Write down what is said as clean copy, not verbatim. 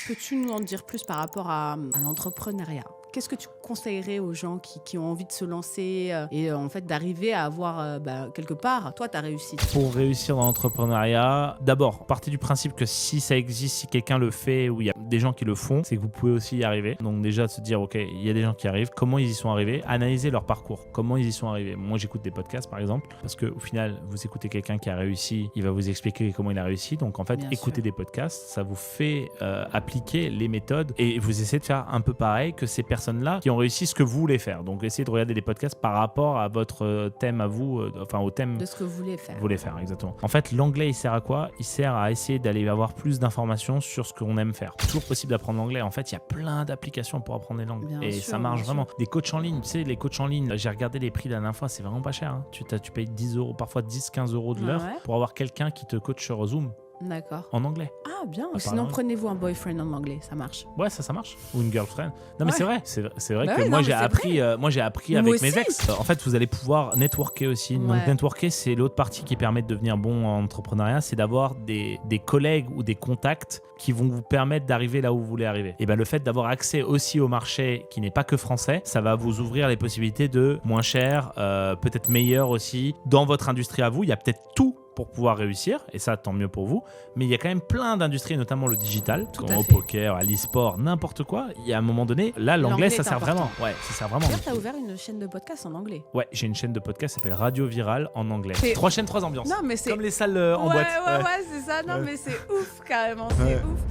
Peux-tu nous en dire plus par rapport à l'entrepreneuriat ? Qu'est-ce que tu conseillerais aux gens qui ont envie de se lancer et en fait d'arriver à avoir quelque part, toi, ta réussite ? Pour réussir dans l'entrepreneuriat, d'abord, partez du principe que si ça existe, si quelqu'un le fait ou il y a des gens qui le font, c'est que vous pouvez aussi y arriver. Donc déjà, de se dire, ok, il y a des gens qui arrivent, comment ils y sont arrivés, analyser leur parcours, comment ils y sont arrivés. Moi, j'écoute des podcasts, par exemple, parce qu'au final, vous écoutez quelqu'un qui a réussi, il va vous expliquer comment il a réussi. Donc en fait, Bien écoutez sûr. des podcasts, ça vous fait appliquer les méthodes et vous essayez de faire un peu pareil que ces personnes-là qui ont réussi ce que vous voulez faire. Donc essayez de regarder des podcasts par rapport à votre thème à vous, au thème De ce que vous voulez faire. vous voulez faire, exactement. En fait, l'anglais, il sert à quoi ? Il sert à essayer d'aller avoir plus d'informations sur ce qu'on aime faire. C'est toujours possible d'apprendre l'anglais. En fait, il y a plein d'applications pour apprendre les langues. Bien Et sûr, ça marche bien vraiment. Des coachs en ligne, tu sais, les coachs en ligne, j'ai regardé les prix la dernière fois, c'est vraiment pas cher. Hein. Tu payes 10 euros, parfois 10-15 euros de l'heure Ouais. pour avoir quelqu'un qui te coach sur Zoom D'accord. en anglais. Ah, bien. Ah, Sinon, pardon. prenez-vous un boyfriend en anglais, ça marche. Ouais, ça marche. Ou une girlfriend. Non, mais Ouais. c'est vrai. C'est vrai Bah que oui, moi, non, j'ai mais c'est appris, moi, j'ai appris Moi avec mes aussi. ex. En fait, vous allez pouvoir networker aussi. Donc, Ouais. networker, c'est l'autre partie qui permet de devenir bon en entrepreneuriat. C'est d'avoir des collègues ou des contacts qui vont vous permettre d'arriver là où vous voulez arriver. Et ben, le fait d'avoir accès aussi au marché qui n'est pas que français, ça va vous ouvrir les possibilités de moins cher, peut-être meilleur aussi. Dans votre industrie à vous, il y a peut-être tout pour pouvoir réussir, et ça, tant mieux pour vous. Mais il y a quand même plein d'industries, notamment le digital, Tout comme à au fait. poker, à l'e-sport, n'importe quoi. Il y a un moment donné, là, l'anglais, ça est sert important. vraiment. Ouais, ça sert vraiment. D'ailleurs, t'as ouvert une chaîne de podcast en anglais. Ouais, j'ai une chaîne de podcast qui s'appelle Radio Viral en anglais. C'est- 3 chaînes, 3 ambiances. Non, mais c'est... Comme les salles en ouais, boîte. ouais, c'est ça. Non, Ouais. mais c'est ouf, carrément. C'est Ouais. ouf.